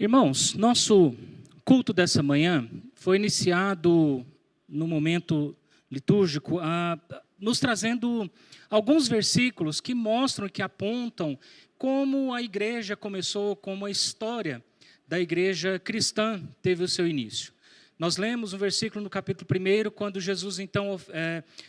Irmãos, nosso culto dessa manhã foi iniciado no momento litúrgico, nos trazendo alguns versículos que mostram, que apontam como a igreja começou, como a história da igreja cristã teve o seu início. Nós lemos um versículo no capítulo 1, quando Jesus, então,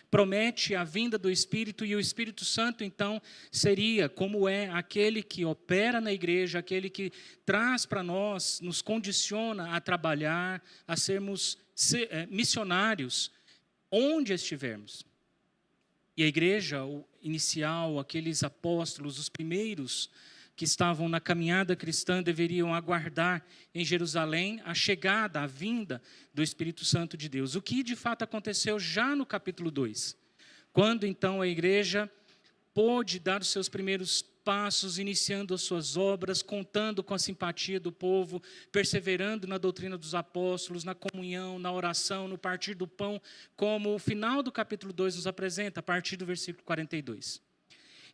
promete a vinda do Espírito, e o Espírito Santo, então, seria como é aquele que opera na igreja, aquele que traz para nós, nos condiciona a trabalhar, a sermos missionários, onde estivermos. E a igreja inicial, aqueles apóstolos, os primeiros que estavam na caminhada cristã, deveriam aguardar em Jerusalém a chegada, a vinda do Espírito Santo de Deus. O que de fato aconteceu já no capítulo 2, quando então a igreja pôde dar os seus primeiros passos, iniciando as suas obras, contando com a simpatia do povo, perseverando na doutrina dos apóstolos, na comunhão, na oração, no partir do pão, como o final do capítulo 2 nos apresenta, a partir do versículo 42.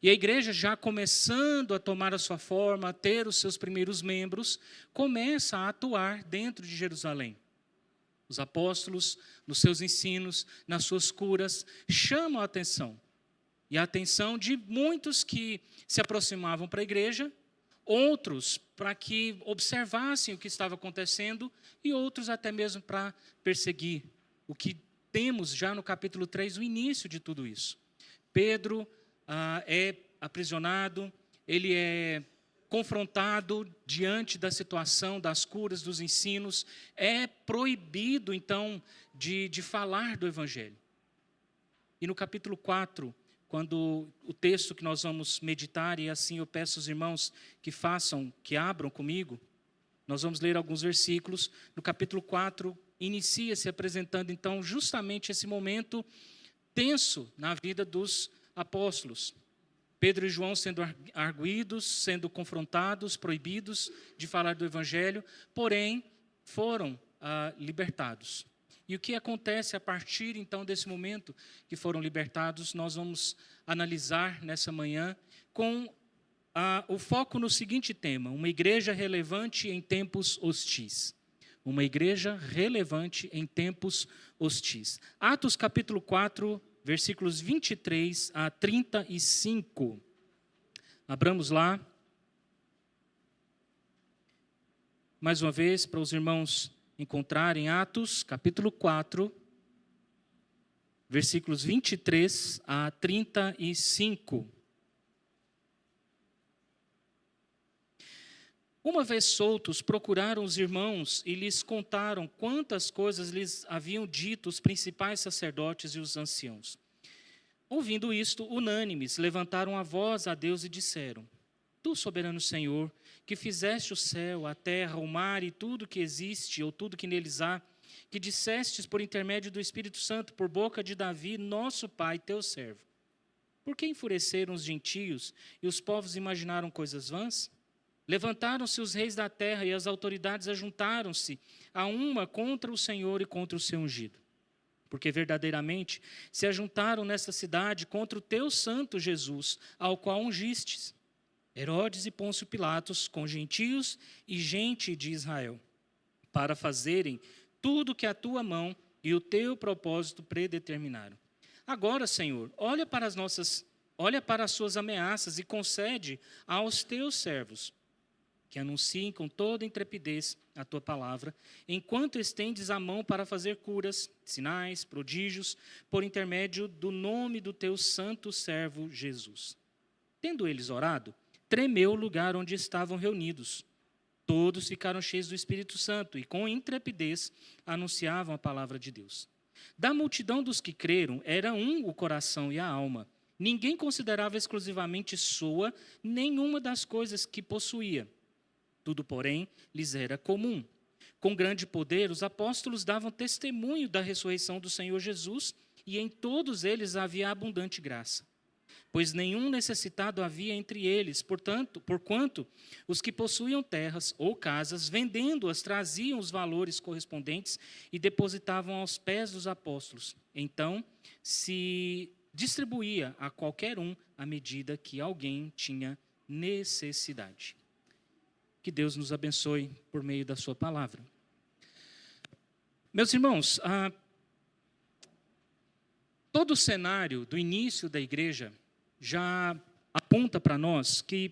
E a igreja, já começando a tomar a sua forma, a ter os seus primeiros membros, começa a atuar dentro de Jerusalém. Os apóstolos, nos seus ensinos, nas suas curas, chamam a atenção. E a atenção de muitos que se aproximavam para a igreja, outros para que observassem o que estava acontecendo, e outros até mesmo para perseguir. O que temos já no capítulo 3, o início de tudo isso. Pedro é aprisionado, ele é confrontado diante da situação, das curas, dos ensinos, é proibido, então, de falar do Evangelho. E no capítulo 4, quando o texto que nós vamos meditar, e assim eu peço aos irmãos que abram comigo, nós vamos ler alguns versículos. No capítulo 4, inicia-se apresentando, então, justamente esse momento tenso na vida dos apóstolos. Pedro e João sendo arguidos, sendo confrontados, proibidos de falar do Evangelho, porém foram libertados. E o que acontece a partir então desse momento que foram libertados, nós vamos analisar nessa manhã com o foco no seguinte tema: uma igreja relevante em tempos hostis. Uma igreja relevante em tempos hostis. Atos capítulo 4, versículos 23 a 35. Abramos lá. Mais uma vez, para os irmãos encontrarem Atos, capítulo 4, versículos 23 a 35. Uma vez soltos, procuraram os irmãos e lhes contaram quantas coisas lhes haviam dito os principais sacerdotes e os anciãos. Ouvindo isto, unânimes, levantaram a voz a Deus e disseram: Tu, soberano Senhor, que fizeste o céu, a terra, o mar e tudo que existe, ou tudo que neles há, que dissestes por intermédio do Espírito Santo, por boca de Davi, nosso pai, teu servo. Por que enfureceram os gentios e os povos imaginaram coisas vãs? Levantaram-se os reis da terra e as autoridades ajuntaram-se a uma contra o Senhor e contra o seu ungido. Porque verdadeiramente se ajuntaram nesta cidade contra o teu santo Jesus, ao qual ungistes. Herodes e Pôncio Pilatos, com gentios e gente de Israel, para fazerem tudo que a tua mão e o teu propósito predeterminaram. Agora, Senhor, olha para as suas ameaças e concede aos teus servos que anunciem com toda intrepidez a tua palavra, enquanto estendes a mão para fazer curas, sinais, prodígios, por intermédio do nome do teu santo servo Jesus. Tendo eles orado, tremeu o lugar onde estavam reunidos. Todos ficaram cheios do Espírito Santo e com intrepidez anunciavam a palavra de Deus. Da multidão dos que creram, era um o coração e a alma. Ninguém considerava exclusivamente sua nenhuma das coisas que possuía. Tudo, porém, lhes era comum. Com grande poder, os apóstolos davam testemunho da ressurreição do Senhor Jesus, e em todos eles havia abundante graça. Pois nenhum necessitado havia entre eles, porquanto os que possuíam terras ou casas, vendendo-as, traziam os valores correspondentes e depositavam aos pés dos apóstolos. Então, se distribuía a qualquer um à medida que alguém tinha necessidade. Que Que Deus nos abençoe por meio da sua palavra. Meus irmãos, todo o cenário do início da igreja já aponta para nós que,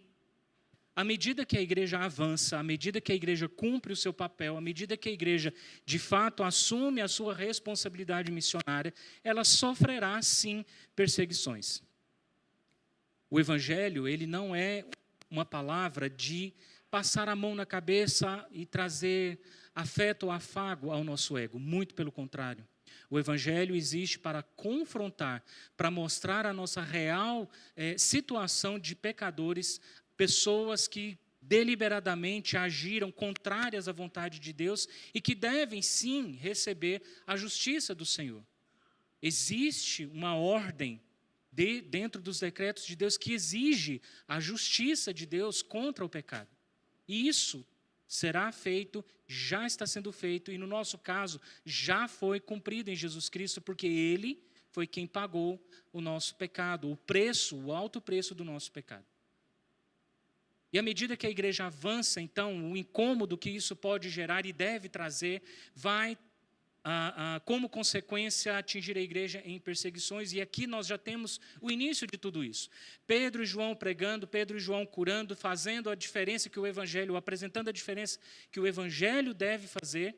à medida que a igreja avança, à medida que a igreja cumpre o seu papel, à medida que a igreja, de fato, assume a sua responsabilidade missionária, ela sofrerá, sim, perseguições. O evangelho, ele não é uma palavra de passar a mão na cabeça e trazer afeto ou afago ao nosso ego. Muito pelo contrário. O evangelho existe para confrontar, para mostrar a nossa real situação de pecadores, pessoas que deliberadamente agiram contrárias à vontade de Deus e que devem, sim, receber a justiça do Senhor. Existe uma ordem dentro dos decretos de Deus que exige a justiça de Deus contra o pecado. E isso será feito, já está sendo feito, e no nosso caso, já foi cumprido em Jesus Cristo, porque Ele foi quem pagou o nosso pecado, o alto preço do nosso pecado. E à medida que a igreja avança, então, o incômodo que isso pode gerar e deve trazer, vai, como consequência, atingir a igreja em perseguições. E aqui nós já temos o início de tudo isso. Pedro e João pregando, Pedro e João curando, fazendo a diferença que o evangelho, apresentando a diferença que o evangelho deve fazer.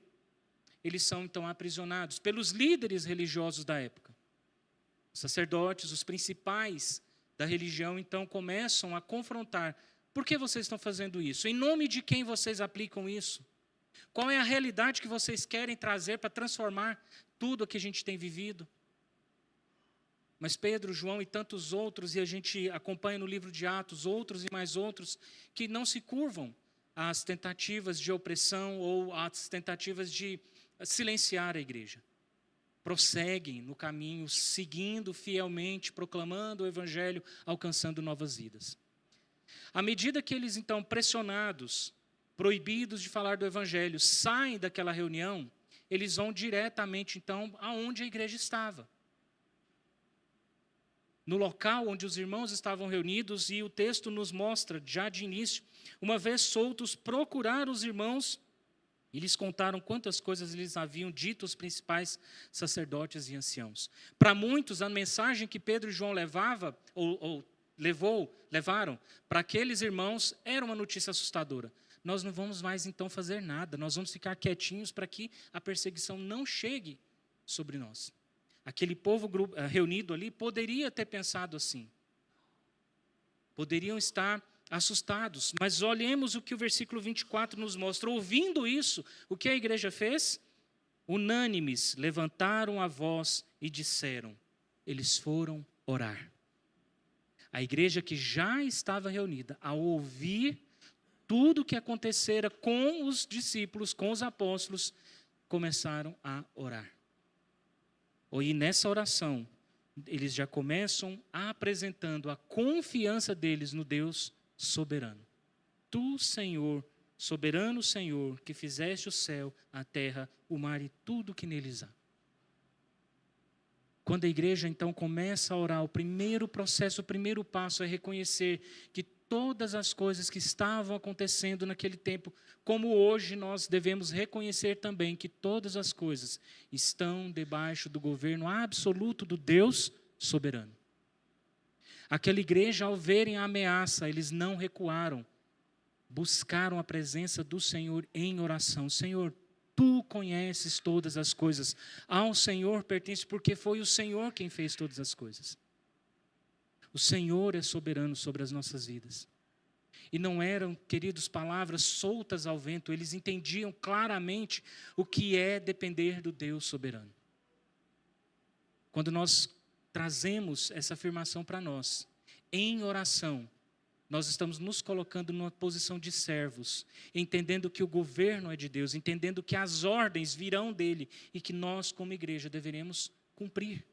Eles são, então, aprisionados pelos líderes religiosos da época. Os sacerdotes, os principais da religião, então, começam a confrontar. Por que vocês estão fazendo isso? Em nome de quem vocês aplicam isso? Qual é a realidade que vocês querem trazer para transformar tudo o que a gente tem vivido? Mas Pedro, João e tantos outros, e a gente acompanha no livro de Atos, outros e mais outros, que não se curvam às tentativas de opressão ou às tentativas de silenciar a igreja. Prosseguem no caminho, seguindo fielmente, proclamando o evangelho, alcançando novas vidas. À medida que eles, então, pressionados, proibidos de falar do evangelho, saem daquela reunião, eles vão diretamente, então, aonde a igreja estava. No local onde os irmãos estavam reunidos, e o texto nos mostra, já de início, uma vez soltos, procuraram os irmãos, e lhes contaram quantas coisas lhes haviam dito os principais sacerdotes e anciãos. Para muitos, a mensagem que Pedro e João levaram para aqueles irmãos era uma notícia assustadora. Nós não vamos mais então fazer nada, nós vamos ficar quietinhos para que a perseguição não chegue sobre nós. Aquele povo reunido ali poderia ter pensado assim. Poderiam estar assustados, mas olhemos o que o versículo 24 nos mostra. Ouvindo isso, o que a igreja fez? Unânimes, levantaram a voz e disseram, eles foram orar. A igreja que já estava reunida, ao ouvir tudo o que acontecera com os discípulos, com os apóstolos, começaram a orar. E nessa oração, eles já começam apresentando a confiança deles no Deus soberano. Tu, Senhor, soberano Senhor, que fizeste o céu, a terra, o mar e tudo que neles há. Quando a igreja, então, começa a orar, o primeiro processo, o primeiro passo é reconhecer que todas as coisas que estavam acontecendo naquele tempo, como hoje nós devemos reconhecer também que todas as coisas estão debaixo do governo absoluto do Deus soberano. Aquela igreja, ao verem a ameaça, eles não recuaram, buscaram a presença do Senhor em oração. Senhor, Tu conheces todas as coisas, ao Senhor pertence, porque foi o Senhor quem fez todas as coisas. O Senhor é soberano sobre as nossas vidas. E não eram, queridos, palavras soltas ao vento, eles entendiam claramente o que é depender do Deus soberano. Quando nós trazemos essa afirmação para nós, em oração, nós estamos nos colocando numa posição de servos, entendendo que o governo é de Deus, entendendo que as ordens virão dele e que nós, como igreja, deveremos cumprir.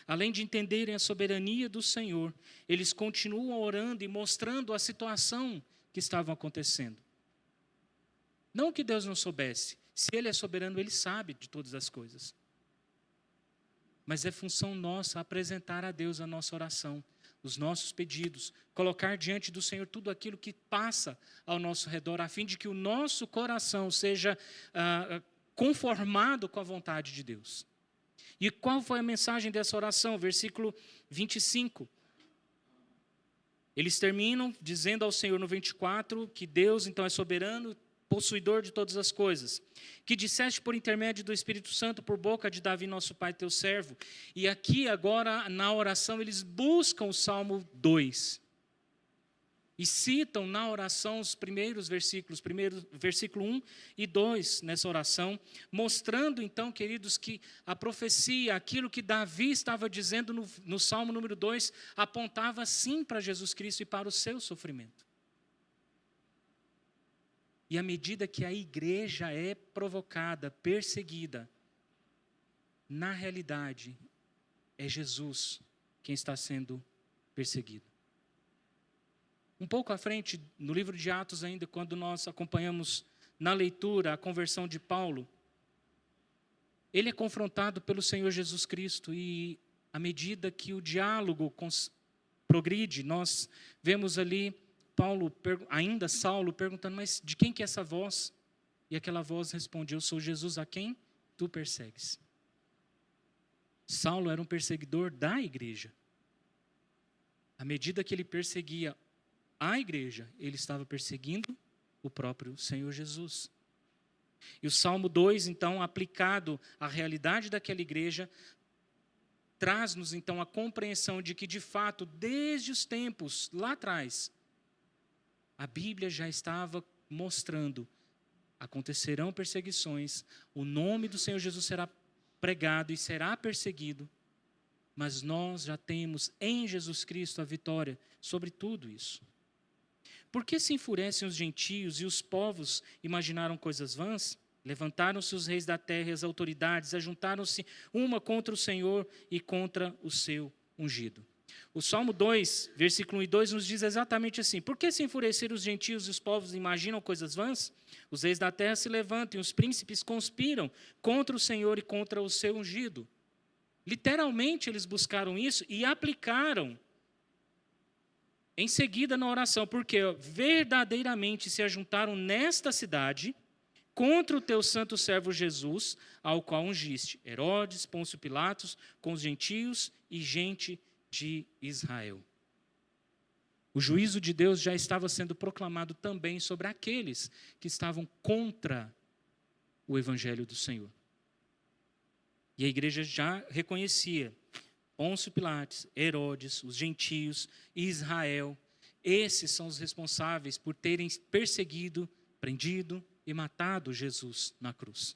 Além de entenderem a soberania do Senhor, eles continuam orando e mostrando a situação que estava acontecendo. Não que Deus não soubesse. Se Ele é soberano, Ele sabe de todas as coisas. Mas é função nossa apresentar a Deus a nossa oração, os nossos pedidos, colocar diante do Senhor tudo aquilo que passa ao nosso redor, a fim de que o nosso coração seja conformado com a vontade de Deus. E qual foi a mensagem dessa oração? Versículo 25. Eles terminam dizendo ao Senhor no 24 que Deus então é soberano, possuidor de todas as coisas, que disseste por intermédio do Espírito Santo por boca de Davi, nosso pai, teu servo. E aqui agora na oração eles buscam o Salmo 2 e citam na oração os primeiros versículos, versículo 1 e 2 nessa oração, mostrando então, queridos, que a profecia, aquilo que Davi estava dizendo no Salmo número 2, apontava sim para Jesus Cristo e para o seu sofrimento. E à medida que a igreja é provocada, perseguida, na realidade, é Jesus quem está sendo perseguido. Um pouco à frente, no livro de Atos ainda, quando nós acompanhamos na leitura a conversão de Paulo, ele é confrontado pelo Senhor Jesus Cristo e à medida que o diálogo progride, nós vemos ali Saulo perguntando, mas de quem que é essa voz? E aquela voz responde, eu sou Jesus a quem tu persegues. Saulo era um perseguidor da igreja. À medida que ele perseguia a igreja, ele estava perseguindo o próprio Senhor Jesus. E o Salmo 2, então, aplicado à realidade daquela igreja, traz-nos então a compreensão de que, de fato, desde os tempos lá atrás, a Bíblia já estava mostrando, acontecerão perseguições, o nome do Senhor Jesus será pregado e será perseguido, mas nós já temos em Jesus Cristo a vitória sobre tudo isso. Por que se enfurecem os gentios e os povos imaginaram coisas vãs? Levantaram-se os reis da terra e as autoridades, ajuntaram-se uma contra o Senhor e contra o seu ungido. O Salmo 2, versículo 1 e 2 nos diz exatamente assim, por que se enfureceram os gentios e os povos imaginam coisas vãs? Os reis da terra se levantam e os príncipes conspiram contra o Senhor e contra o seu ungido. Literalmente eles buscaram isso e aplicaram em seguida na oração, porque verdadeiramente se ajuntaram nesta cidade contra o teu santo servo Jesus, ao qual ungiste Herodes, Pôncio Pilatos, com os gentios e gente de Israel. O juízo de Deus já estava sendo proclamado também sobre aqueles que estavam contra o evangelho do Senhor. E a igreja já reconhecia Pôncio Pilatos, Herodes, os gentios e Israel. Esses são os responsáveis por terem perseguido, prendido e matado Jesus na cruz.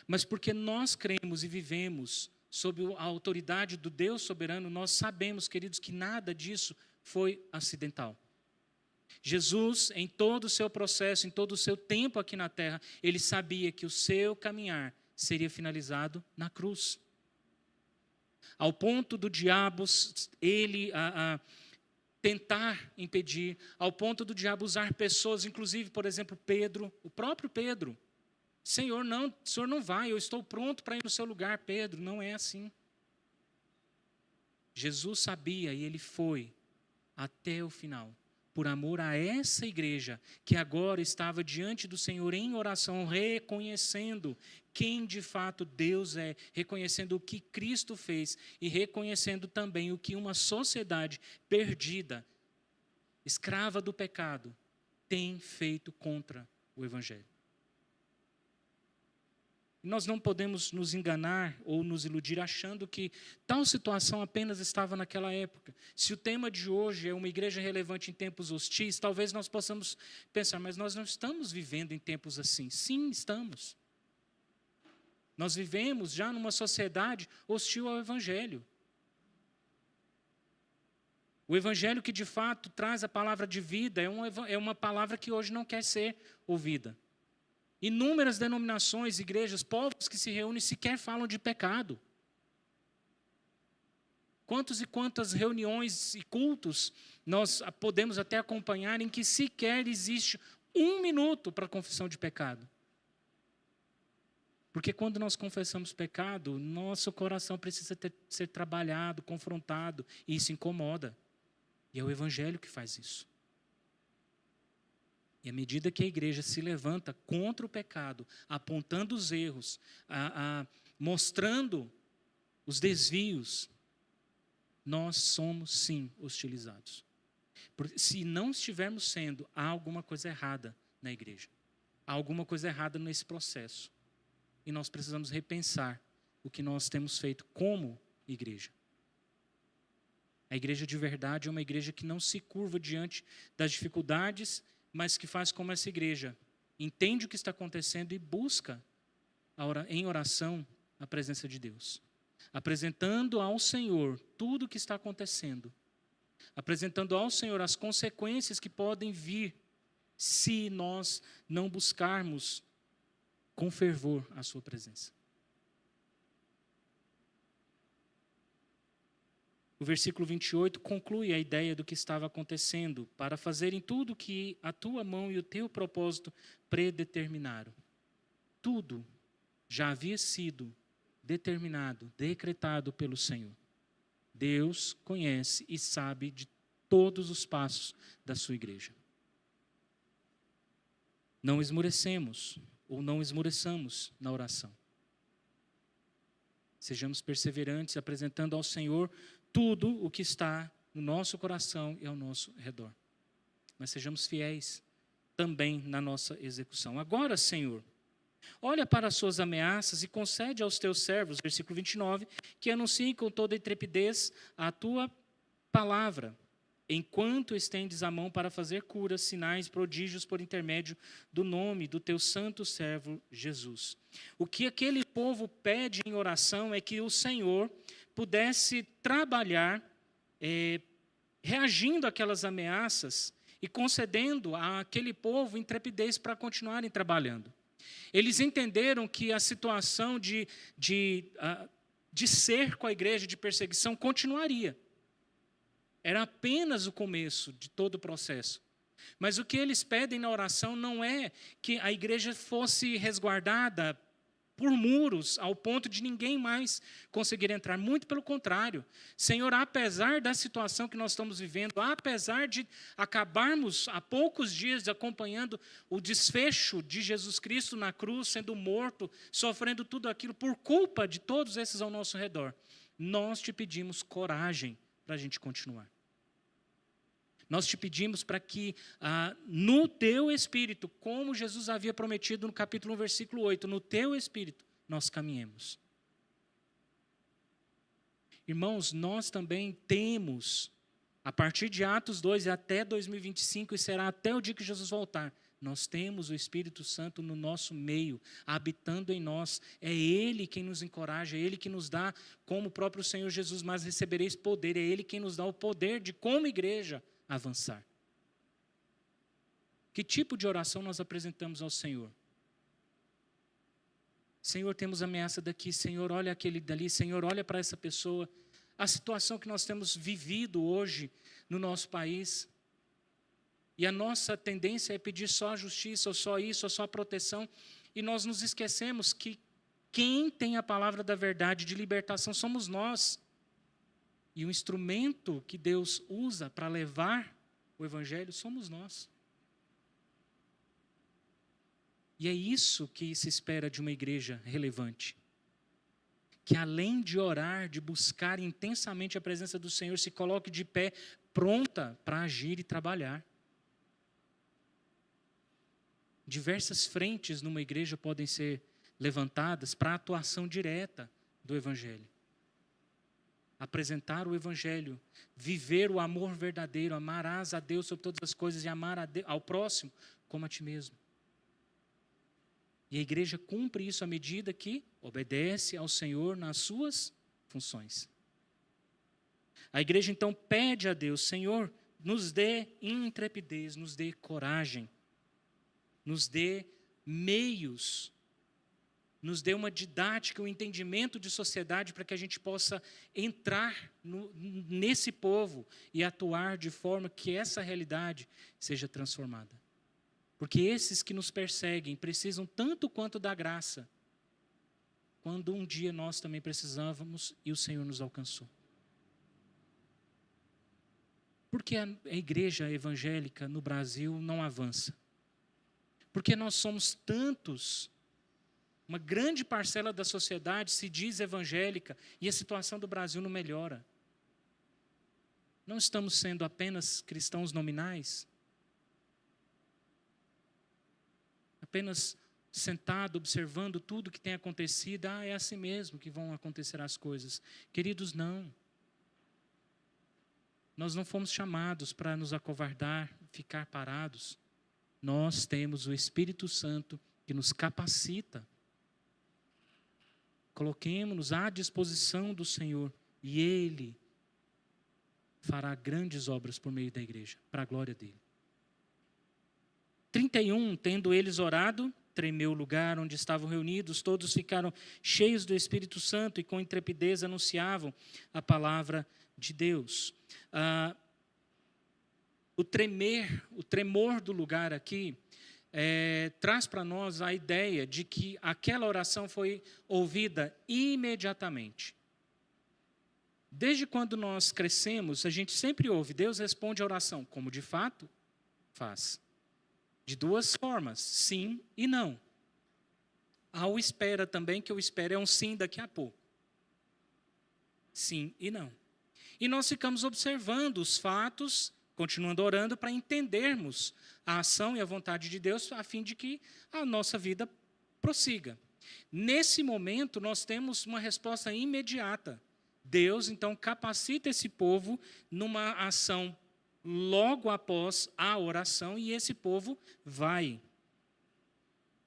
Mas porque nós cremos e vivemos sob a autoridade do Deus soberano, nós sabemos, queridos, que nada disso foi acidental. Jesus, em todo o seu processo, em todo o seu tempo aqui na terra, ele sabia que o seu caminhar seria finalizado na cruz. Ao ponto do diabo ele tentar impedir, ao ponto do diabo usar pessoas, inclusive, por exemplo, Pedro, o próprio Pedro. Senhor, não, o Senhor não vai, eu estou pronto para ir no seu lugar, Pedro. Não é assim. Jesus sabia e ele foi até o final, por amor a essa igreja que agora estava diante do Senhor em oração, reconhecendo quem de fato Deus é, reconhecendo o que Cristo fez e reconhecendo também o que uma sociedade perdida, escrava do pecado, tem feito contra o Evangelho. Nós não podemos nos enganar ou nos iludir achando que tal situação apenas estava naquela época. Se o tema de hoje é uma igreja relevante em tempos hostis, talvez nós possamos pensar, mas nós não estamos vivendo em tempos assim. Sim, estamos. Nós vivemos já numa sociedade hostil ao Evangelho. O Evangelho que de fato traz a palavra de vida é uma palavra que hoje não quer ser ouvida. Inúmeras denominações, igrejas, povos que se reúnem sequer falam de pecado. Quantos e quantas reuniões e cultos nós podemos até acompanhar em que sequer existe 1 minuto para a confissão de pecado. Porque quando nós confessamos pecado, nosso coração precisa ser trabalhado, confrontado, e isso incomoda. E é o Evangelho que faz isso. E à medida que a igreja se levanta contra o pecado, apontando os erros, mostrando os desvios, nós somos sim hostilizados. Porque se não estivermos sendo, há alguma coisa errada na igreja. Há alguma coisa errada nesse processo. E nós precisamos repensar o que nós temos feito como igreja. A igreja de verdade é uma igreja que não se curva diante das dificuldades, mas que faz como essa igreja. Entende o que está acontecendo e busca em oração a presença de Deus. Apresentando ao Senhor tudo o que está acontecendo. Apresentando ao Senhor as consequências que podem vir se nós não buscarmos com fervor a sua presença. O versículo 28 conclui a ideia do que estava acontecendo, para fazerem tudo o que a tua mão e o teu propósito predeterminaram. Tudo já havia sido determinado, decretado pelo Senhor. Deus conhece e sabe de todos os passos da sua igreja. Não esmorecemos, ou não esmoreçamos na oração. Sejamos perseverantes, apresentando ao Senhor tudo o que está no nosso coração e ao nosso redor. Mas sejamos fiéis também na nossa execução. Agora, Senhor, olha para as suas ameaças e concede aos teus servos, versículo 29, que anunciem com toda intrepidez a tua palavra, enquanto estendes a mão para fazer curas, sinais, prodígios por intermédio do nome do teu santo servo Jesus. O que aquele povo pede em oração é que o Senhor pudesse trabalhar, reagindo àquelas ameaças e concedendo àquele povo intrepidez para continuarem trabalhando. Eles entenderam que a situação de cerco à igreja, de perseguição, continuaria. Era apenas o começo de todo o processo. Mas o que eles pedem na oração não é que a igreja fosse resguardada por muros, ao ponto de ninguém mais conseguir entrar. Muito pelo contrário. Senhor, apesar da situação que nós estamos vivendo, apesar de acabarmos há poucos dias acompanhando o desfecho de Jesus Cristo na cruz, sendo morto, sofrendo tudo aquilo por culpa de todos esses ao nosso redor, nós te pedimos coragem para a gente continuar. Nós te pedimos para que no teu Espírito, como Jesus havia prometido no capítulo 1, versículo 8, no teu Espírito nós caminhemos. Irmãos, nós também temos, a partir de Atos 2 e até 2025, e será até o dia que Jesus voltar, nós temos o Espírito Santo no nosso meio, habitando em nós. É Ele quem nos encoraja, é Ele que nos dá, como o próprio Senhor Jesus, mas recebereis poder, é Ele quem nos dá o poder de, como igreja, avançar. Que tipo de oração nós apresentamos ao Senhor? Senhor, temos ameaça daqui. Senhor, olha aquele dali. Senhor, olha para essa pessoa. A situação que nós temos vivido hoje no nosso país. E a nossa tendência é pedir só a justiça, ou só isso, ou só a proteção. E nós nos esquecemos que quem tem a palavra da verdade de libertação somos nós. E o instrumento que Deus usa para levar o Evangelho somos nós. E é isso que se espera de uma igreja relevante. Que além de orar, de buscar intensamente a presença do Senhor, se coloque de pé, pronta para agir e trabalhar. Diversas frentes numa igreja podem ser levantadas para a atuação direta do Evangelho. Apresentar o Evangelho, viver o amor verdadeiro, amarás a Deus sobre todas as coisas e amar ao próximo como a ti mesmo. E a igreja cumpre isso à medida que obedece ao Senhor nas suas funções. A igreja então pede a Deus, Senhor, nos dê intrepidez, nos dê coragem, nos dê meios, nos dê uma didática, um entendimento de sociedade para que a gente possa entrar nesse povo e atuar de forma que essa realidade seja transformada. Porque esses que nos perseguem precisam tanto quanto da graça quando um dia nós também precisávamos e o Senhor nos alcançou. Por que a igreja evangélica no Brasil não avança? Porque nós somos tantos, uma grande parcela da sociedade se diz evangélica e a situação do Brasil não melhora. Não estamos sendo apenas cristãos nominais? Apenas sentado, observando tudo que tem acontecido. É assim mesmo que vão acontecer as coisas. Queridos, não. Nós não fomos chamados para nos acovardar, ficar parados. Nós temos o Espírito Santo que nos capacita. Coloquemo-nos à disposição do Senhor e Ele fará grandes obras por meio da igreja, para a glória dele. 31, tendo eles orado, tremeu o lugar onde estavam reunidos, todos ficaram cheios do Espírito Santo e com intrepidez anunciavam a palavra de Deus. O tremor do lugar aqui, traz para nós a ideia de que aquela oração foi ouvida imediatamente. Desde quando nós crescemos, a gente sempre ouve, Deus responde a oração, como de fato faz. De duas formas, sim e não. Há o espera também, que o espera é um sim daqui a pouco. Sim e não. E nós ficamos observando os fatos, continuando orando para entendermos a ação e a vontade de Deus, a fim de que a nossa vida prossiga. Nesse momento, nós temos uma resposta imediata. Deus, então, capacita esse povo numa ação logo após a oração, e esse povo vai.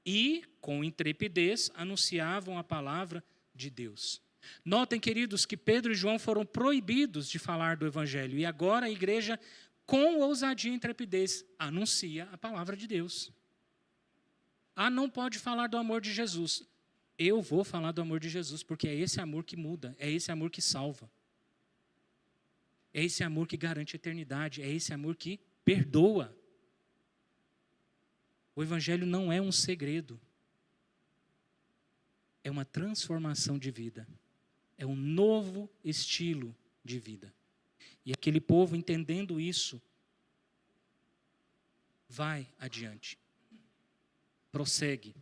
E, com intrepidez, anunciavam a palavra de Deus. Notem, queridos, que Pedro e João foram proibidos de falar do Evangelho, e agora a igreja, com ousadia e intrepidez, anuncia a palavra de Deus. Não pode falar do amor de Jesus. Eu vou falar do amor de Jesus, porque é esse amor que muda, é esse amor que salva. É esse amor que garante a eternidade, é esse amor que perdoa. O Evangelho não é um segredo. É uma transformação de vida. É um novo estilo de vida. E aquele povo, entendendo isso, vai adiante. Prossegue.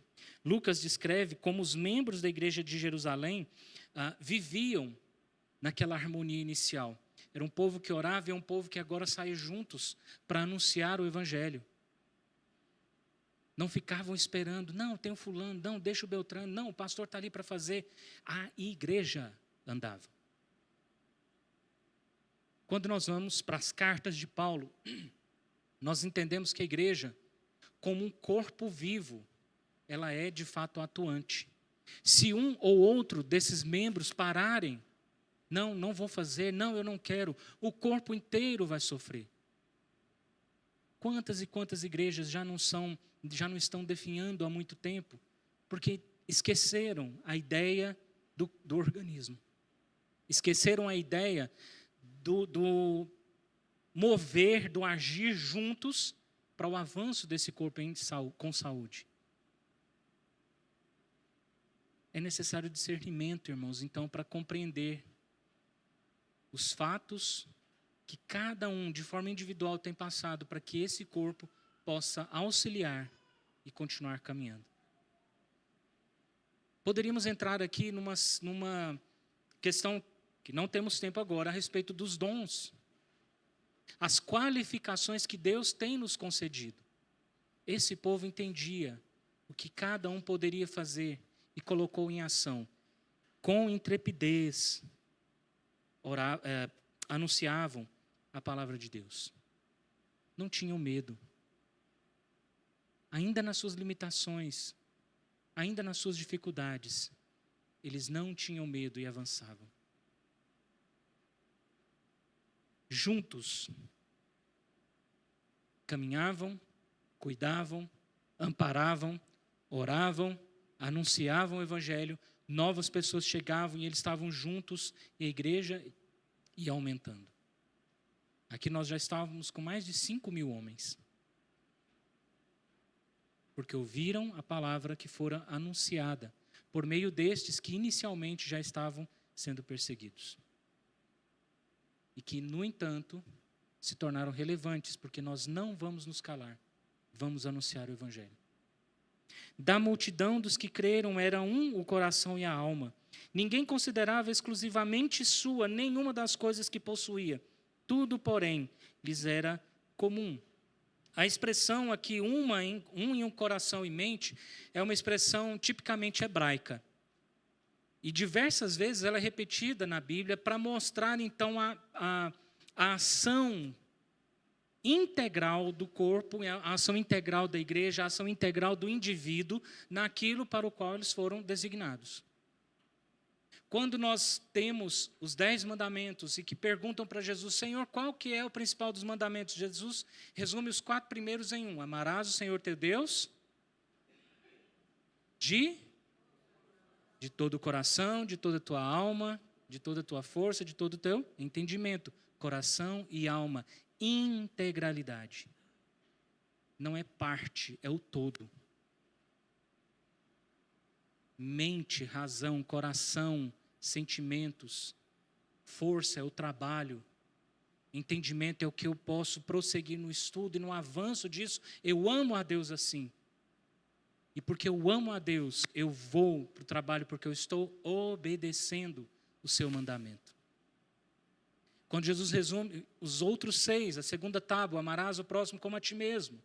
Lucas descreve como os membros da igreja de Jerusalém viviam naquela harmonia inicial. Era um povo que orava e é um povo que agora sai juntos para anunciar o Evangelho. Não ficavam esperando, não, tem o fulano, não, deixa o Beltrano, não, o pastor está ali para fazer. A igreja andava. Quando nós vamos para as cartas de Paulo, nós entendemos que a igreja, como um corpo vivo, ela é de fato atuante. Se um ou outro desses membros pararem, não vou fazer, não, eu não quero, o corpo inteiro vai sofrer. Quantas e quantas igrejas já não estão definhando há muito tempo, porque esqueceram a ideia do organismo. Esqueceram a ideia do mover, do agir juntos para o avanço desse corpo com saúde. É necessário discernimento, irmãos, então, para compreender os fatos que cada um, de forma individual, tem passado para que esse corpo possa auxiliar e continuar caminhando. Poderíamos entrar aqui numa questão que não temos tempo agora, a respeito dos dons, as qualificações que Deus tem nos concedido. Esse povo entendia o que cada um poderia fazer e colocou em ação. Com intrepidez, anunciavam a palavra de Deus. Não tinham medo. Ainda nas suas limitações, ainda nas suas dificuldades, eles não tinham medo e avançavam. Juntos, caminhavam, cuidavam, amparavam, oravam, anunciavam o Evangelho, novas pessoas chegavam e eles estavam juntos e a igreja ia aumentando. Aqui nós já estávamos com mais de 5.000 homens. Porque ouviram a palavra que fora anunciada por meio destes que inicialmente já estavam sendo perseguidos. E que, no entanto, se tornaram relevantes, porque nós não vamos nos calar, vamos anunciar o Evangelho. Da multidão dos que creram era um o coração e a alma. Ninguém considerava exclusivamente sua nenhuma das coisas que possuía. Tudo, porém, lhes era comum. A expressão aqui, um em um coração e mente, é uma expressão tipicamente hebraica. E diversas vezes ela é repetida na Bíblia para mostrar, então, a ação integral do corpo, a ação integral da igreja, a ação integral do indivíduo naquilo para o qual eles foram designados. Quando nós temos os 10 mandamentos e que perguntam para Jesus, Senhor, qual que é o principal dos mandamentos? Jesus resume os 4 primeiros em um. Amarás o Senhor teu Deus de todo o coração, de toda a tua alma, de toda a tua força, de todo o teu entendimento. Coração e alma. Integralidade. Não é parte, é o todo. Mente, razão, coração, sentimentos, força é o trabalho, entendimento é o que eu posso prosseguir no estudo e no avanço disso. Eu amo a Deus assim. E porque eu amo a Deus, eu vou para o trabalho porque eu estou obedecendo o seu mandamento. Quando Jesus resume os outros 6, a segunda tábua, amarás o próximo como a ti mesmo,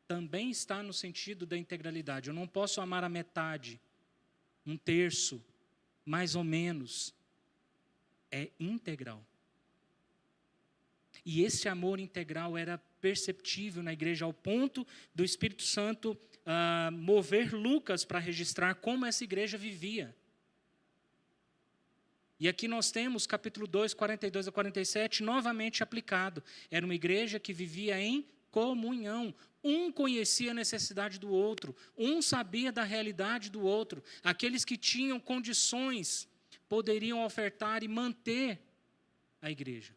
também está no sentido da integralidade. Eu não posso amar a metade, 1/3, mais ou menos. É integral. E esse amor integral era perceptível na igreja ao ponto do Espírito Santo mover Lucas para registrar como essa igreja vivia. E aqui nós temos capítulo 2, 42 a 47, novamente aplicado. Era uma igreja que vivia em comunhão. Um conhecia a necessidade do outro, um sabia da realidade do outro. Aqueles que tinham condições poderiam ofertar e manter a igreja.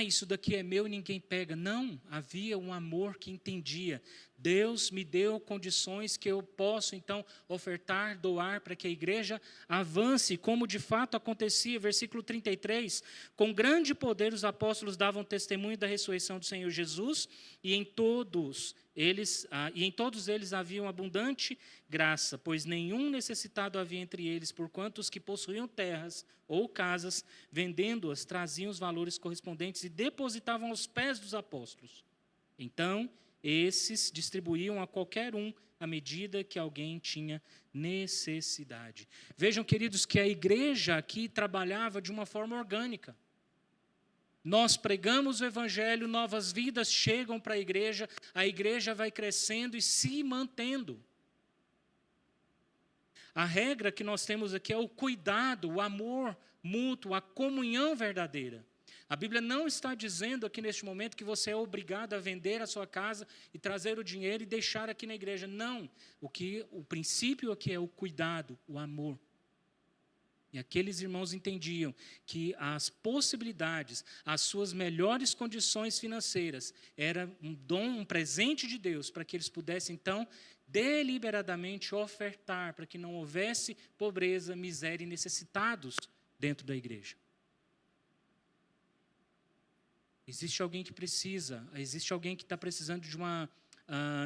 Isso daqui é meu e ninguém pega. Não, havia um amor que entendia. Deus me deu condições que eu posso, então, ofertar, doar para que a igreja avance, como de fato acontecia. Versículo 33, com grande poder os apóstolos davam testemunho da ressurreição do Senhor Jesus, e em todos eles havia abundante graça, pois nenhum necessitado havia entre eles, porquanto os que possuíam terras ou casas, vendendo-as, traziam os valores correspondentes e depositavam aos pés dos apóstolos. Então, esses distribuíam a qualquer um à medida que alguém tinha necessidade. Vejam, queridos, que a igreja aqui trabalhava de uma forma orgânica. Nós pregamos o evangelho, novas vidas chegam para a igreja vai crescendo e se mantendo. A regra que nós temos aqui é o cuidado, o amor mútuo, a comunhão verdadeira. A Bíblia não está dizendo aqui neste momento que você é obrigado a vender a sua casa e trazer o dinheiro e deixar aqui na igreja. Não. O princípio aqui é o cuidado, o amor. E aqueles irmãos entendiam que as possibilidades, as suas melhores condições financeiras, era um dom, um presente de Deus, para que eles pudessem, então, deliberadamente ofertar, para que não houvesse pobreza, miséria e necessitados dentro da igreja. Existe alguém que precisa, existe alguém que está precisando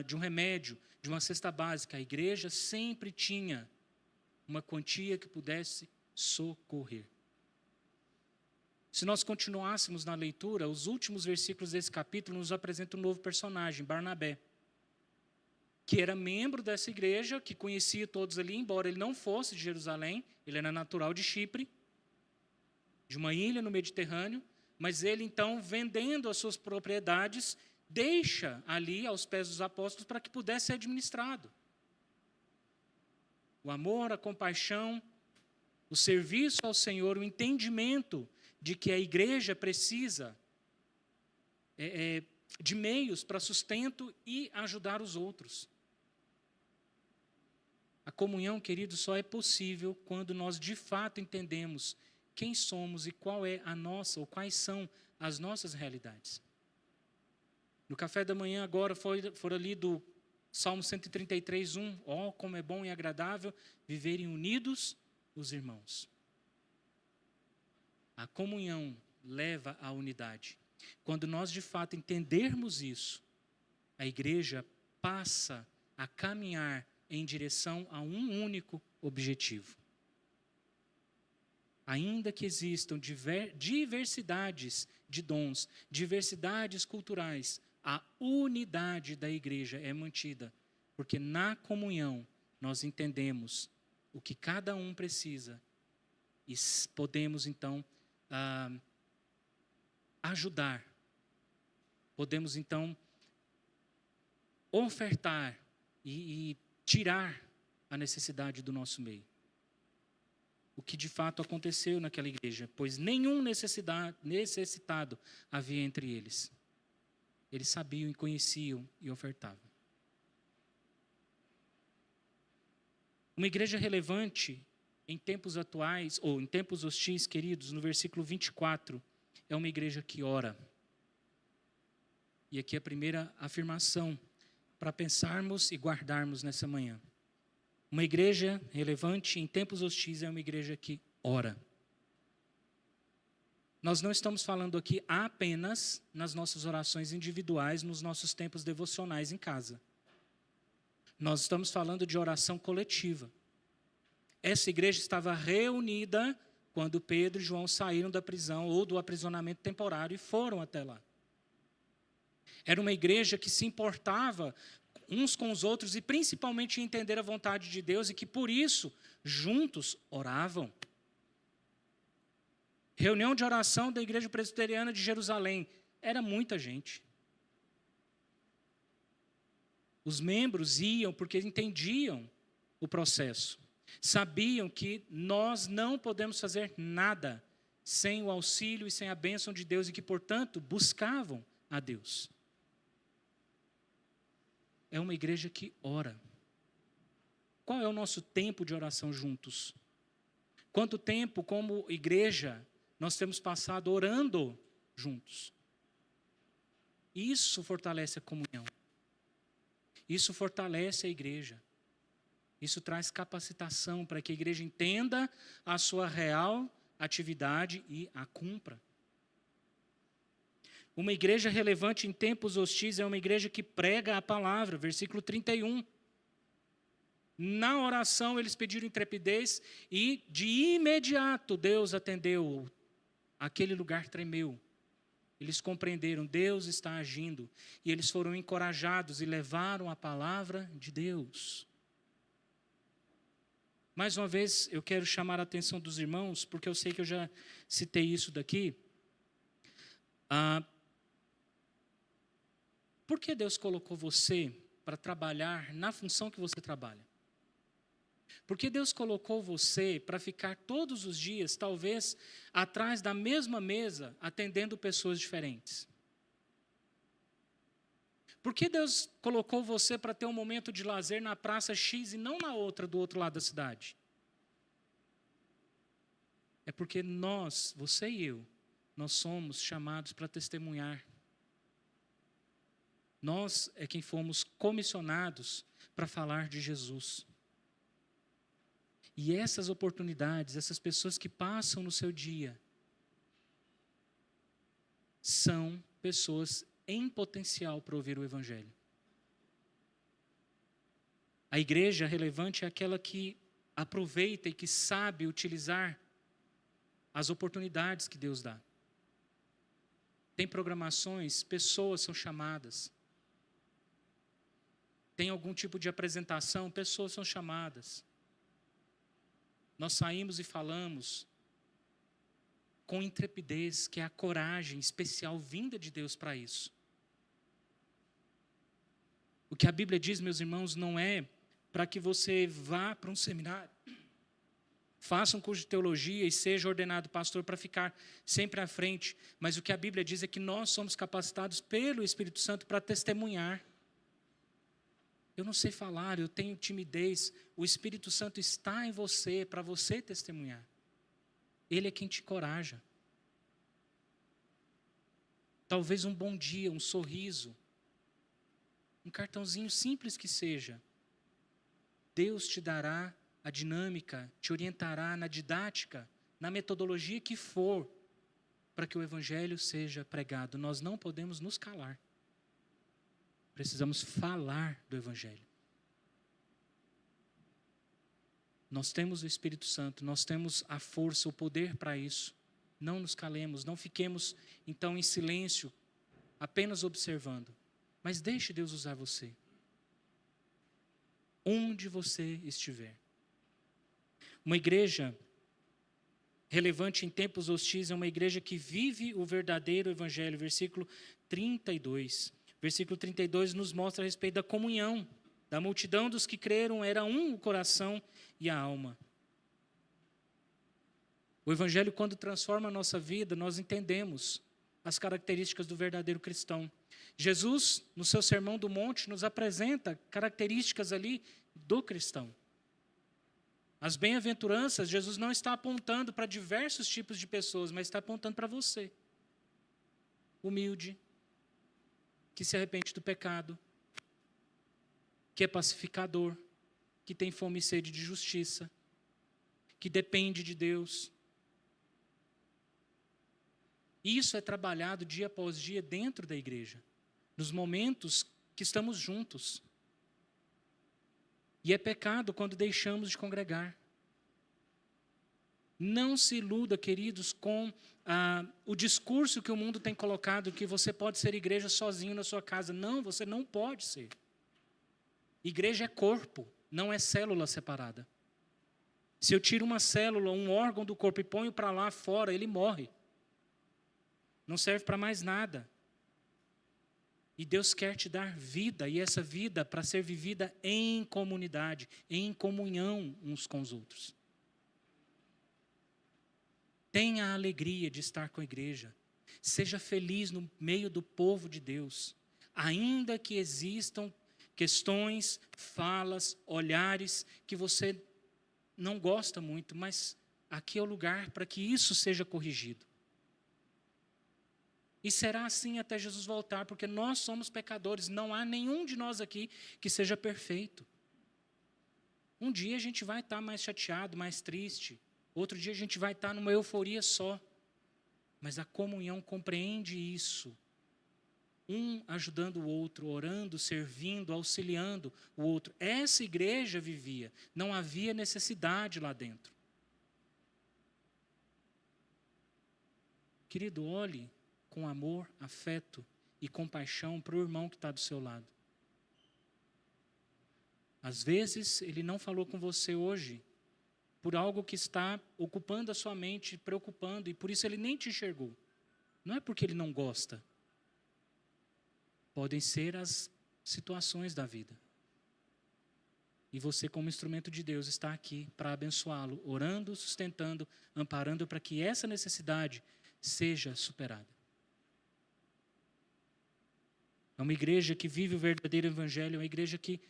de um remédio, de uma cesta básica. A igreja sempre tinha uma quantia que pudesse socorrer. Se nós continuássemos na leitura, os últimos versículos desse capítulo nos apresentam um novo personagem, Barnabé, que era membro dessa igreja, que conhecia todos ali, embora ele não fosse de Jerusalém, ele era natural de Chipre, de uma ilha no Mediterrâneo, mas ele então, vendendo as suas propriedades, deixa ali aos pés dos apóstolos para que pudesse ser administrado. O amor, a compaixão, o serviço ao Senhor, o entendimento de que a igreja precisa de meios para sustento e ajudar os outros. A comunhão, querido, só é possível quando nós de fato entendemos quem somos e qual é a nossa, ou quais são as nossas realidades. No café da manhã agora foram lidos Salmo 133, 1. Ó, como é bom e agradável viverem unidos os irmãos. A comunhão leva à unidade. Quando nós de fato entendermos isso, a igreja passa a caminhar em direção a um único objetivo. Ainda que existam diversidades de dons, diversidades culturais, a unidade da igreja é mantida, porque na comunhão nós entendemos o que cada um precisa e podemos então ajudar, podemos então ofertar e tirar a necessidade do nosso meio. O que de fato aconteceu naquela igreja, pois nenhum necessitado havia entre eles. Eles sabiam e conheciam e ofertavam. Uma igreja relevante em tempos atuais, ou em tempos hostis, queridos, no versículo 24, é uma igreja que ora. E aqui é a primeira afirmação para pensarmos e guardarmos nessa manhã. Uma igreja relevante em tempos hostis é uma igreja que ora. Nós não estamos falando aqui apenas nas nossas orações individuais, nos nossos tempos devocionais em casa. Nós estamos falando de oração coletiva. Essa igreja estava reunida quando Pedro e João saíram da prisão ou do aprisionamento temporário e foram até lá. Era uma igreja que se importava uns com os outros e principalmente em entender a vontade de Deus e que por isso juntos oravam. Reunião de oração da Igreja Presbiteriana de Jerusalém. Era muita gente. Os membros iam porque entendiam o processo. Sabiam que nós não podemos fazer nada sem o auxílio e sem a bênção de Deus e que, portanto, buscavam a Deus. É uma igreja que ora. Qual é o nosso tempo de oração juntos? Quanto tempo, como igreja, nós temos passado orando juntos? Isso fortalece a comunhão. Isso fortalece a igreja. Isso traz capacitação para que a igreja entenda a sua real atividade e a cumpra. Uma igreja relevante em tempos hostis é uma igreja que prega a palavra, versículo 31. Na oração eles pediram intrepidez e de imediato Deus atendeu. Aquele lugar tremeu. Eles compreenderam, Deus está agindo. E eles foram encorajados e levaram a palavra de Deus. Mais uma vez, eu quero chamar a atenção dos irmãos, porque eu sei que eu já citei isso daqui. Por que Deus colocou você para trabalhar na função que você trabalha? Por que Deus colocou você para ficar todos os dias, talvez, atrás da mesma mesa, atendendo pessoas diferentes? Por que Deus colocou você para ter um momento de lazer na praça X e não na outra, do outro lado da cidade? É porque nós, você e eu, nós somos chamados para testemunhar. Nós é quem fomos comissionados para falar de Jesus. E essas oportunidades, essas pessoas que passam no seu dia, são pessoas em potencial para ouvir o Evangelho. A igreja relevante é aquela que aproveita e que sabe utilizar as oportunidades que Deus dá. Tem programações, pessoas são chamadas. Tem algum tipo de apresentação, pessoas são chamadas. Nós saímos e falamos com intrepidez, que é a coragem especial vinda de Deus para isso. O que a Bíblia diz, meus irmãos, não é para que você vá para um seminário, faça um curso de teologia e seja ordenado pastor para ficar sempre à frente. Mas o que a Bíblia diz é que nós somos capacitados pelo Espírito Santo para testemunhar. Eu não sei falar, eu tenho timidez. O Espírito Santo está em você para você testemunhar. Ele é quem te encoraja. Talvez um bom dia, um sorriso, um cartãozinho simples que seja. Deus te dará a dinâmica, te orientará na didática, na metodologia que for, para que o Evangelho seja pregado. Nós não podemos nos calar. Precisamos falar do Evangelho. Nós temos o Espírito Santo, nós temos a força, o poder para isso. Não nos calemos, não fiquemos então em silêncio, apenas observando. Mas deixe Deus usar você. Onde você estiver. Uma igreja relevante em tempos hostis é uma igreja que vive o verdadeiro Evangelho. Versículo 32. Versículo 32 nos mostra a respeito da comunhão. Da multidão dos que creram era um o coração e a alma. O Evangelho, quando transforma a nossa vida, nós entendemos as características do verdadeiro cristão. Jesus, no seu Sermão do Monte, nos apresenta características ali do cristão. As bem-aventuranças, Jesus não está apontando para diversos tipos de pessoas, mas está apontando para você. Humilde, que se arrepende do pecado, que é pacificador, que tem fome e sede de justiça, que depende de Deus. Isso é trabalhado dia após dia dentro da igreja, nos momentos que estamos juntos. E é pecado quando deixamos de congregar. Não se iluda, queridos, com o discurso que o mundo tem colocado, que você pode ser igreja sozinho na sua casa. Não, você não pode ser. Igreja é corpo, não é célula separada. Se eu tiro uma célula, um órgão do corpo e ponho para lá fora, ele morre. Não serve para mais nada. E Deus quer te dar vida, e essa vida para ser vivida em comunidade, em comunhão uns com os outros. Tenha a alegria de estar com a igreja. Seja feliz no meio do povo de Deus. Ainda que existam questões, falas, olhares que você não gosta muito, mas aqui é o lugar para que isso seja corrigido. E será assim até Jesus voltar, porque nós somos pecadores, não há nenhum de nós aqui que seja perfeito. Um dia a gente vai estar mais chateado, mais triste, outro dia a gente vai estar numa euforia só, mas a comunhão compreende isso. Um ajudando o outro, orando, servindo, auxiliando o outro. Essa igreja vivia, não havia necessidade lá dentro. Querido, olhe com amor, afeto e compaixão para o irmão que está do seu lado. Às vezes, ele não falou com você hoje por algo que está ocupando a sua mente, preocupando, e por isso ele nem te enxergou. Não é porque ele não gosta. Podem ser as situações da vida. E você, como instrumento de Deus, está aqui para abençoá-lo, orando, sustentando, amparando para que essa necessidade seja superada. É uma igreja que vive o verdadeiro evangelho, é uma igreja que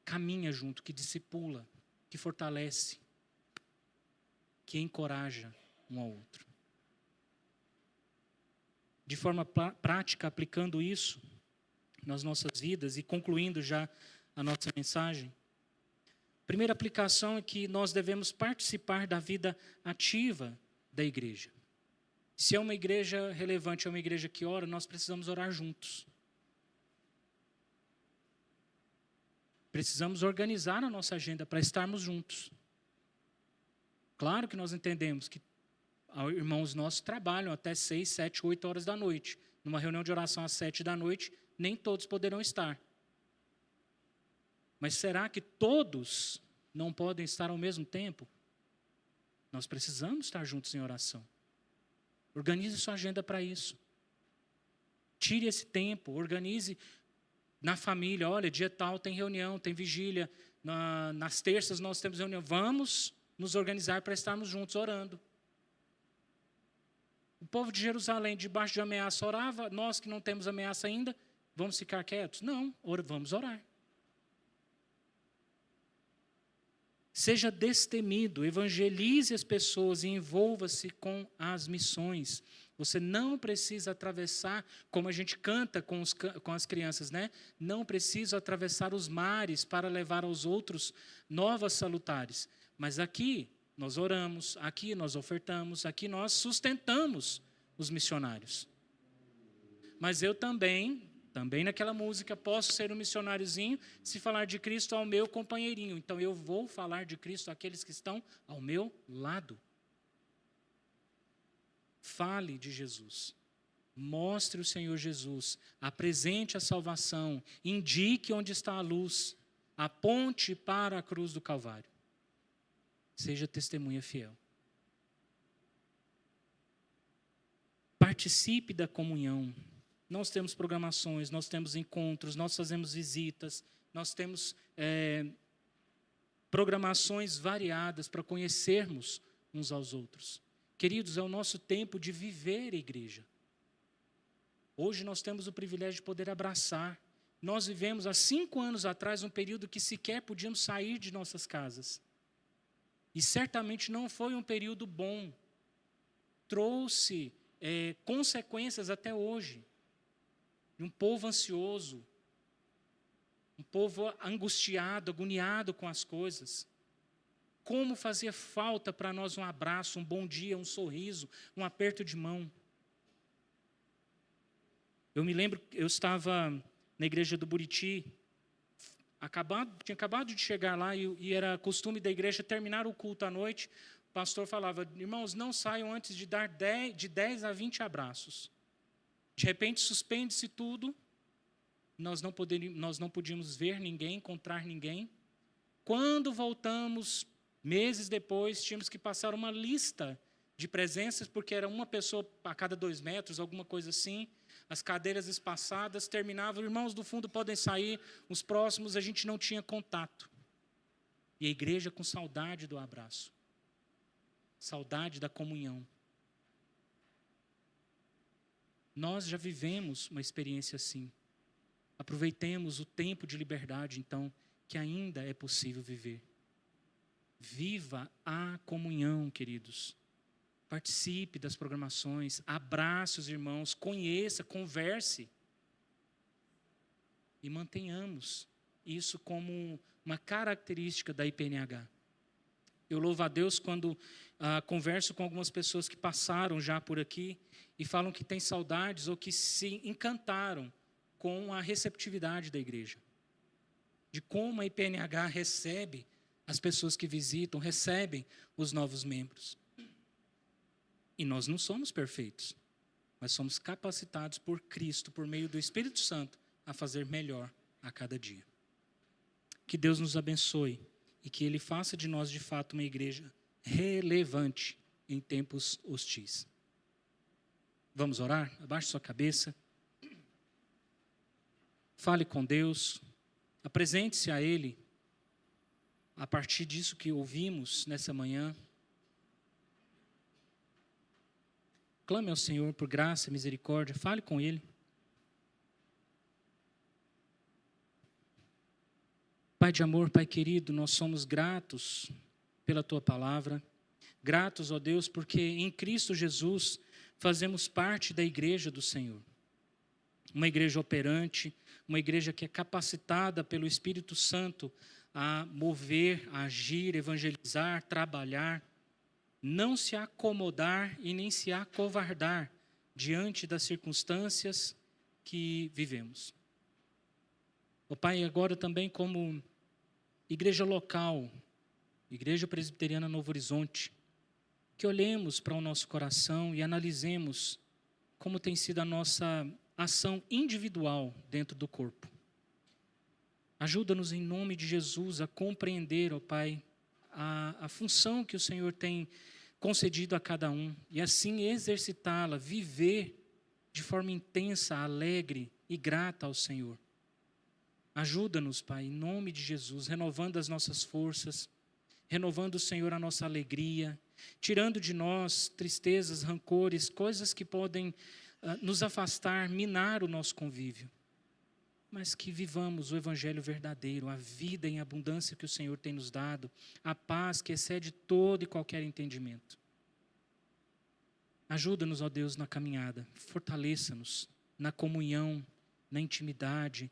caminha junto, que discipula, que fortalece, que encoraja um ao outro. De forma prática, aplicando isso nas nossas vidas e concluindo já a nossa mensagem, a primeira aplicação é que nós devemos participar da vida ativa da igreja. Se é uma igreja relevante, é uma igreja que ora, nós precisamos orar juntos. Precisamos organizar a nossa agenda para estarmos juntos. Claro que nós entendemos que irmãos nossos trabalham até 6, 7, 8 horas da noite. Numa reunião de oração às 7 da noite, nem todos poderão estar. Mas será que todos não podem estar ao mesmo tempo? Nós precisamos estar juntos em oração. Organize sua agenda para isso. Tire esse tempo, organize na família. Olha, dia tal tem reunião, tem vigília. Nas terças nós temos reunião. Vamos nos organizar para estarmos juntos orando. O povo de Jerusalém, debaixo de ameaça, orava. Nós que não temos ameaça ainda, vamos ficar quietos? Não, vamos orar. Seja destemido, evangelize as pessoas e envolva-se com as missões. Você não precisa atravessar, como a gente canta com as crianças, né? Não preciso atravessar os mares para levar aos outros novas salutares. Mas aqui nós oramos, aqui nós ofertamos, aqui nós sustentamos os missionários. Mas eu também naquela música, posso ser um missionáriozinho se falar de Cristo ao meu companheirinho. Então eu vou falar de Cristo àqueles que estão ao meu lado. Fale de Jesus. Mostre o Senhor Jesus. Apresente a salvação. Indique onde está a luz. Aponte para a cruz do Calvário. Seja testemunha fiel. Participe da comunhão. Nós temos programações, nós temos encontros, nós fazemos visitas, nós temos programações variadas para conhecermos uns aos outros. Queridos, é o nosso tempo de viver a igreja. Hoje nós temos o privilégio de poder abraçar. Nós vivemos há 5 anos atrás um período que sequer podíamos sair de nossas casas. E certamente não foi um período bom. Trouxe consequências até hoje. De um povo ansioso, um povo angustiado, agoniado com as coisas. Como fazia falta para nós um abraço, um bom dia, um sorriso, um aperto de mão. Eu me lembro, eu estava na igreja do Buriti, tinha acabado de chegar lá e era costume da igreja terminar o culto à noite. O pastor falava, irmãos, não saiam antes de dar de 10 a 20 abraços. De repente, suspende-se tudo, nós não podíamos ver ninguém, encontrar ninguém. Quando voltamos, meses depois, tínhamos que passar uma lista de presenças, porque era uma pessoa a cada 2 metros, alguma coisa assim. As cadeiras espaçadas, terminavam, irmãos do fundo podem sair, os próximos a gente não tinha contato. E a igreja com saudade do abraço, saudade da comunhão. Nós já vivemos uma experiência assim. Aproveitemos o tempo de liberdade, então, que ainda é possível viver. Viva a comunhão, queridos. Participe das programações, abrace os irmãos, conheça, converse. E mantenhamos isso como uma característica da IPNH. Eu louvo a Deus quando converso com algumas pessoas que passaram já por aqui e falam que têm saudades ou que se encantaram com a receptividade da igreja. De como a IPNH recebe as pessoas que visitam, recebem os novos membros. E nós não somos perfeitos, mas somos capacitados por Cristo, por meio do Espírito Santo, a fazer melhor a cada dia. Que Deus nos abençoe e que Ele faça de nós, de fato, uma igreja relevante em tempos hostis. Vamos orar? Abaixe sua cabeça. Fale com Deus. Apresente-se a Ele a partir disso que ouvimos nessa manhã. Clame ao Senhor por graça e misericórdia. Fale com Ele. Pai de amor, Pai querido, nós somos gratos pela Tua palavra. Gratos, ó Deus, porque em Cristo Jesus fazemos parte da igreja do Senhor. Uma igreja operante, uma igreja que é capacitada pelo Espírito Santo a mover, a agir, evangelizar, trabalhar, não se acomodar e nem se acovardar diante das circunstâncias que vivemos. Ó Pai, agora também como igreja local, Igreja Presbiteriana Novo Horizonte, que olhemos para o nosso coração e analisemos como tem sido a nossa ação individual dentro do corpo. Ajuda-nos em nome de Jesus a compreender, ó Pai, a função que o Senhor tem concedido a cada um e assim exercitá-la, viver de forma intensa, alegre e grata ao Senhor. Ajuda-nos, Pai, em nome de Jesus, renovando as nossas forças, renovando, Senhor, a nossa alegria, tirando de nós tristezas, rancores, coisas que podem nos afastar, minar o nosso convívio. Mas que vivamos o evangelho verdadeiro, a vida em abundância que o Senhor tem nos dado, a paz que excede todo e qualquer entendimento. Ajuda-nos, ó Deus, na caminhada. Fortaleça-nos na comunhão, na intimidade,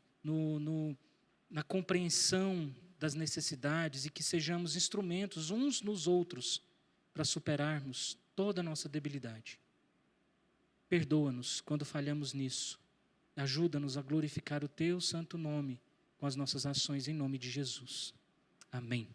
na compreensão das necessidades, e que sejamos instrumentos uns nos outros para superarmos toda a nossa debilidade. Perdoa-nos quando falhamos nisso. Ajuda-nos a glorificar o teu santo nome com as nossas ações em nome de Jesus. Amém.